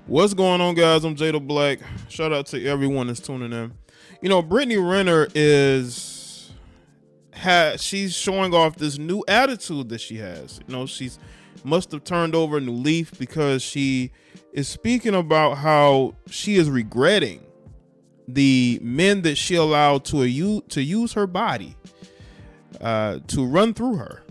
What's going on, guys? I'm Jada Black. Shout out to everyone that's tuning in. You know, Brittany Renner she's showing off this new attitude that she has. You know, she's must have turned over a new leaf because she is speaking about how she is regretting the men that she allowed to use her body to run through her.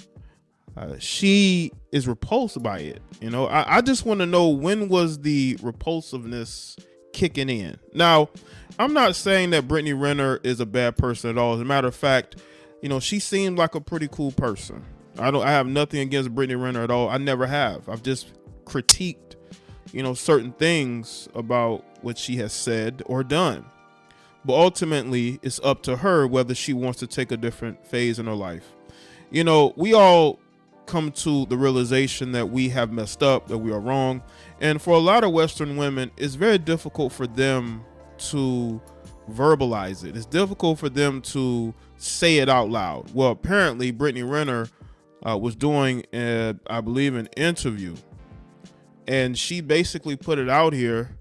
She is repulsed by it. You know, I just want to know, when was the repulsiveness kicking in? Now, I'm not saying that Brittany Renner is a bad person at all. As a matter of fact, you know, she seemed like a pretty cool person. I have nothing against Brittany Renner at all. I never have. I've just critiqued, you know, certain things about what she has said or done. But ultimately, it's up to her whether she wants to take a different phase in her life. You know, we all come to the realization that we have messed up, that we are wrong. And for a lot of Western women, it's very difficult for them to verbalize it. It's difficult for them to say it out loud. Well, apparently Brittany Renner was doing, I believe, an interview, and she basically put it out here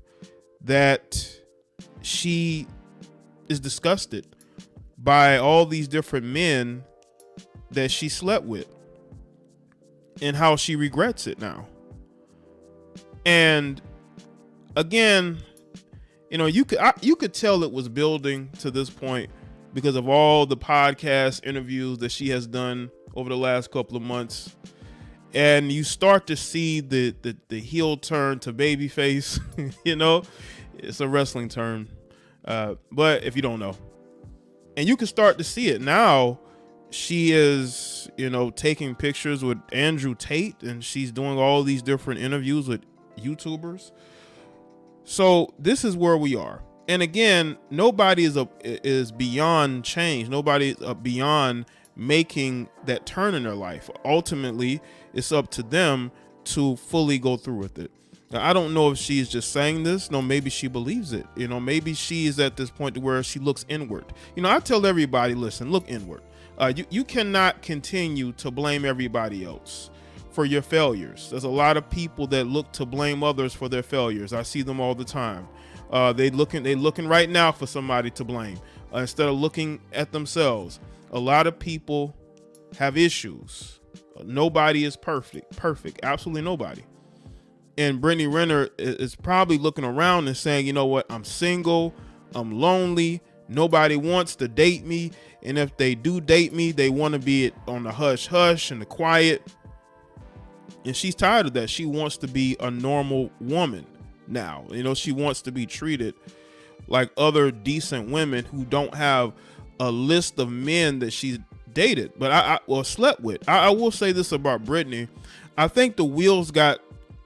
that she is disgusted by all these different men that she slept with and how she regrets it now. And again, you know, you could tell it was building to this point because of all the podcast interviews that she has done over the last couple of months. And you start to see the heel turn to babyface. You know, it's a wrestling term, but if you don't know, and you can start to see it now. She is, you know, taking pictures with Andrew Tate, and she's doing all these different interviews with YouTubers. So this is where we are. And again, nobody is beyond change. Nobody is beyond making that turn in their life. Ultimately, it's up to them to fully go through with it. Now, I don't know if she's just saying this. No, maybe she believes it. You know, maybe she is at this point where she looks inward. You know, I tell everybody, listen, look inward. You cannot continue to blame everybody else for your failures. There's a lot of people that look to blame others for their failures. I see them all the time. They looking right now for somebody to blame instead of looking at themselves. A lot of people have issues. Nobody is perfect. Absolutely nobody. And Brittany Renner is probably looking around and saying, you know what? I'm single. I'm lonely. Nobody wants to date me. And if they do date me, they want to be on the hush hush and the quiet. And she's tired of that. She wants to be a normal woman now. You know, she wants to be treated like other decent women who don't have a list of men that she's dated, but slept with. I will say this about Brittany. I think the wheels got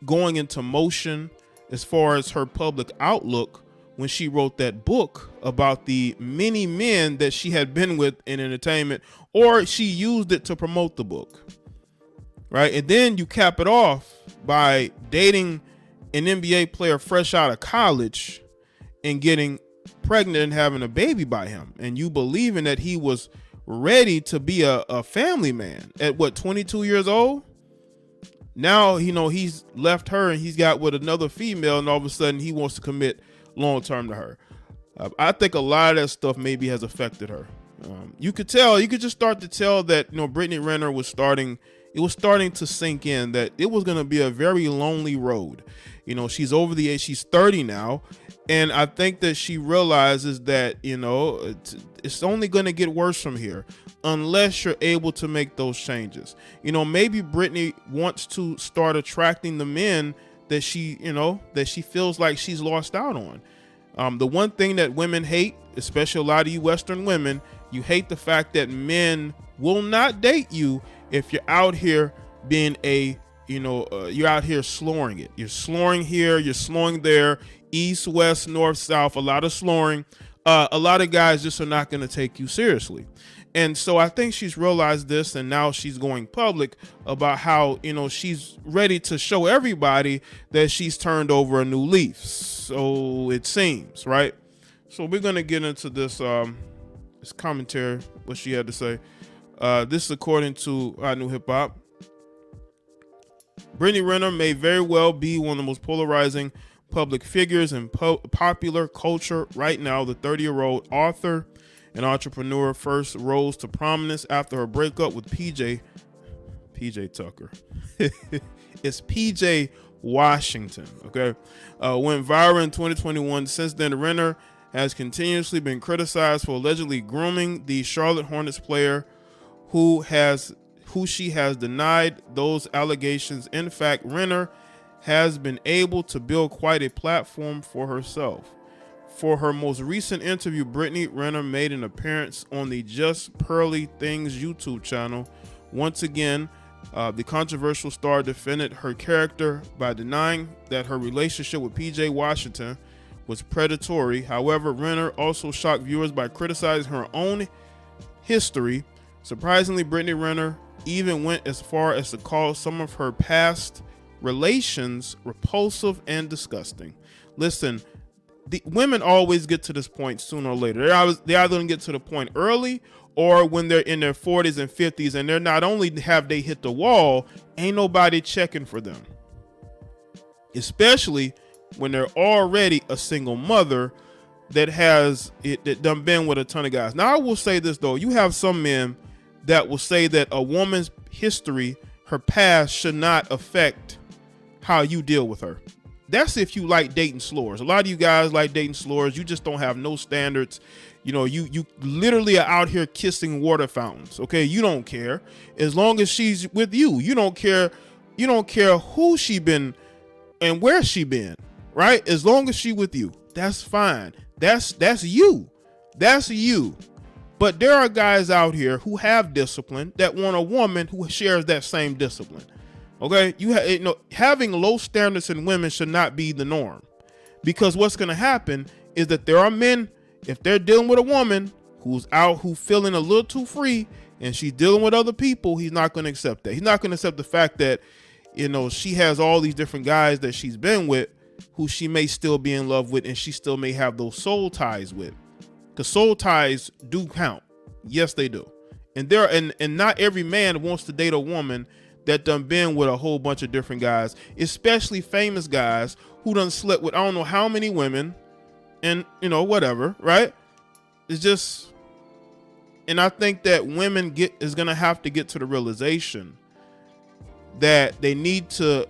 going into motion as far as her public outlook when she wrote that book about the many men that she had been with in entertainment, or she used it to promote the book, right? And then you cap it off by dating an NBA player fresh out of college and getting pregnant and having a baby by him, and you believing that he was ready to be a family man at 22 years old. Now, you know, he's left her and he's got with another female, and all of a sudden he wants to commit long term to her. I think a lot of that stuff maybe has affected her. You could just start to tell that, you know, Brittany Renner was starting to sink in that it was going to be a very lonely road. You know, she's over the age, she's 30 now. And I think that she realizes that, you know, it's only going to get worse from here unless you're able to make those changes. You know, maybe Brittany wants to start attracting the men that she feels like she's lost out on. The one thing that women hate, especially a lot of you Western women, you hate the fact that men will not date you if you're out here being you're out here slurring it. You're slurring here, you're slurring there, east, west, north, south, a lot of slurring. A lot of guys just are not going to take you seriously. And so I think she's realized this, and now she's going public about how, you know, she's ready to show everybody that she's turned over a new leaf. So it seems, right? So we're going to get into this commentary, what she had to say. This is according to I Knew Hip Hop. Brittany Renner may very well be one of the most polarizing public figures in popular culture right now. The 30-year-old author and entrepreneur first rose to prominence after her breakup with PJ Tucker. It's PJ Washington, okay? Went viral in 2021. Since then, Renner has continuously been criticized for allegedly grooming the Charlotte Hornets player, who she has denied those allegations. In fact, Renner has been able to build quite a platform for herself. For her most recent interview, Brittany Renner made an appearance on the Just Pearly Things YouTube channel. Once again, the controversial star defended her character by denying that her relationship with PJ Washington was predatory. However, Renner also shocked viewers by criticizing her own history. Surprisingly, Brittany Renner even went as far as to call some of her past relations repulsive and disgusting. Listen, the women always get to this point sooner or later. They either gonna get to the point early or when they're in their 40s and 50s, and they're not only have they hit the wall, ain't nobody checking for them. Especially when they're already a single mother that done been with a ton of guys. Now, I will say this though, you have some men that will say that a woman's history, her past, should not affect how you deal with her. That's if you like dating slurs. A lot of you guys like dating slurs. You just don't have no standards. You know, you literally are out here kissing water fountains. Okay, you don't care as long as she's with you. You don't care. You don't care who she been and where she been. Right? As long as she with you, that's fine. That's you. That's you. But there are guys out here who have discipline that want a woman who shares that same discipline. Okay, having low standards in women should not be the norm, because what's going to happen is that there are men, if they're dealing with a woman who's feeling a little too free and she's dealing with other people, he's not going to accept that. He's not going to accept the fact that, she has all these different guys that she's been with who she may still be in love with, and she still may have those soul ties with, because soul ties do count. Yes, they do. And not every man wants to date a woman that done been with a whole bunch of different guys, especially famous guys who done slept with I don't know how many women, and whatever, right? It's just, and I think that women is gonna have to get to the realization that they need to,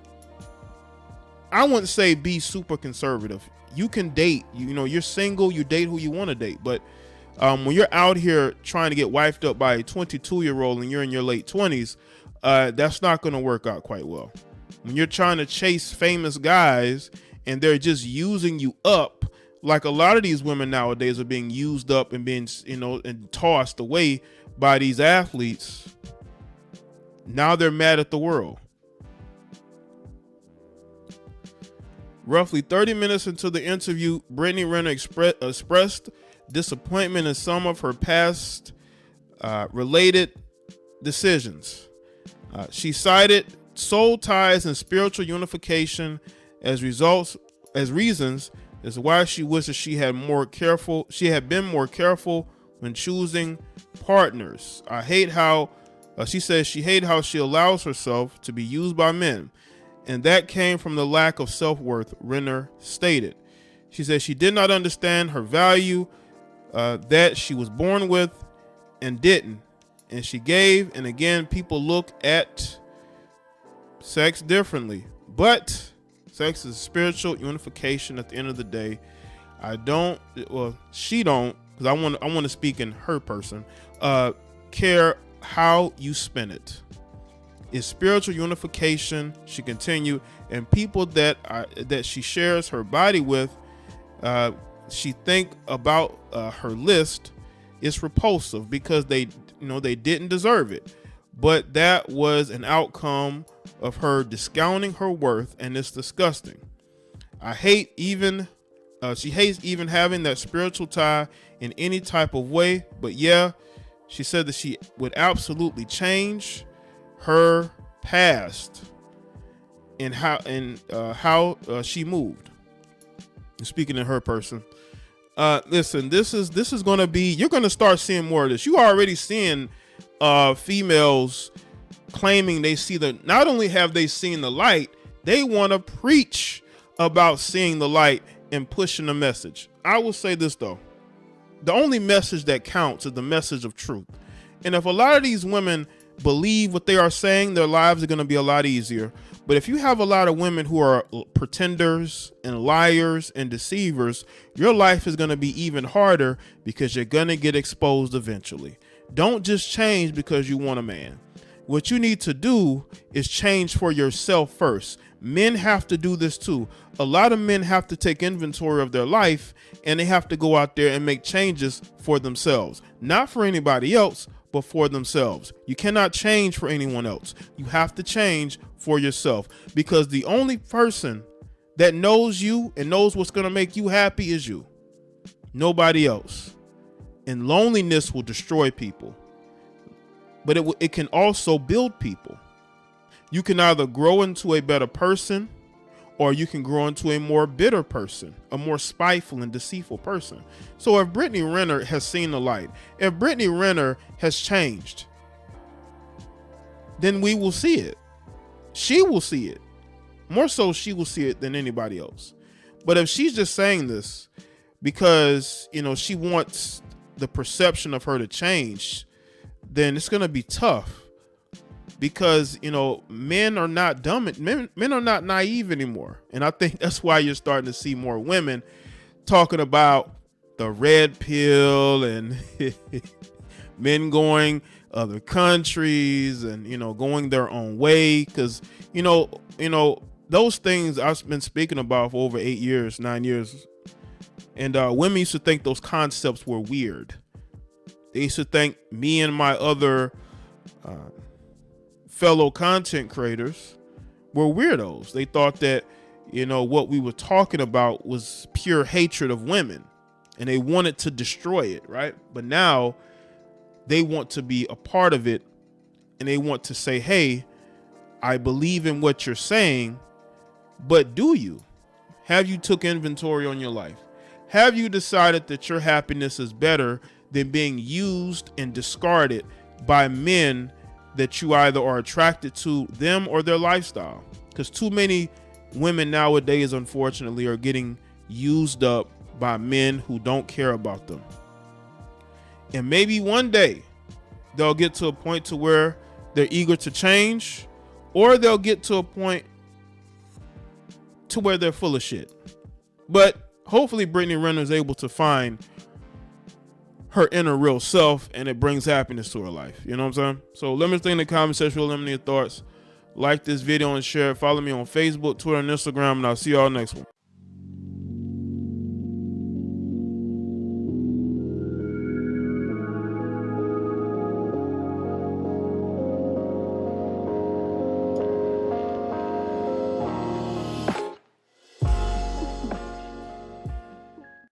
I wouldn't say be super conservative. You can date, you're single, you date who you want to date, but when you're out here trying to get wifed up by a 22-year-old and you're in your late 20s, that's not going to work out quite well. When you're trying to chase famous guys and they're just using you up, like a lot of these women nowadays are being used up and being, and tossed away by these athletes. Now they're mad at the world. Roughly 30 minutes into the interview, Brittany Renner expressed disappointment in some of her past related decisions. She cited soul ties and spiritual unification as reasons as why she wishes she had been more careful when choosing partners. She says she hates how she allows herself to be used by men, and that came from the lack of self-worth, Renner stated. She said she did not understand her value that she was born with and didn't. And she gave, and again, people look at sex differently, but sex is spiritual unification at the end of the day. She don't, because I want to speak in her person, care how you spend it. It's spiritual unification, she continued, and people that she shares her body with, she think about her list, it's repulsive because they didn't deserve it, but that was an outcome of her discounting her worth, and it's disgusting. She hates even having that spiritual tie in any type of way, but yeah, she said that she would absolutely change her past and how she moved. Speaking in her person, listen, this is going to be, you're going to start seeing more of this. You are already seeing females claiming they see not only have they seen the light, they want to preach about seeing the light and pushing the message. I will say this though. The only message that counts is the message of truth. And if a lot of these women believe what they are saying, their lives are going to be a lot easier. But if you have a lot of women who are pretenders and liars and deceivers, your life is going to be even harder because you're going to get exposed eventually. Don't just change because you want a man. What you need to do is change for yourself first. Men have to do this too. A lot of men have to take inventory of their life and they have to go out there and make changes for themselves. Not for anybody else, but for themselves. You cannot change for anyone else. You have to change for yourself, because the only person that knows you and knows what's going to make you happy is you. Nobody else. And loneliness will destroy people, but it can also build people. You can either grow into a better person, or you can grow into a more bitter person, a more spiteful and deceitful person. So if Brittany Renner has seen the light, if Brittany Renner has changed, then we will see it. She will see it. More so, she will see it than anybody else. But if she's just saying this because, she wants the perception of her to change, then it's going to be tough. Because, men are not dumb. Men are not naive anymore. And I think that's why you're starting to see more women talking about the red pill and men going other countries and, going their own way. Because, those things I've been speaking about for over 8 years, 9 years. And women used to think those concepts were weird. They used to think me and my other fellow content creators were weirdos. They thought that, what we were talking about was pure hatred of women and they wanted to destroy it, right? But now they want to be a part of it and they want to say, hey, I believe in what you're saying, but do you? Have you took inventory on your life? Have you decided that your happiness is better than being used and discarded by men that you either are attracted to them or their lifestyle? Because too many women nowadays, unfortunately, are getting used up by men who don't care about them. And maybe one day they'll get to a point to where they're eager to change, or they'll get to a point to where they're full of shit. But hopefully Brittany Renner is able to find her inner real self and it brings happiness to her life. You know what I'm saying? So let me know in the comment section. Let me know your thoughts. Like this video and share it. Follow me on Facebook, Twitter, and Instagram, and I'll see y'all next one.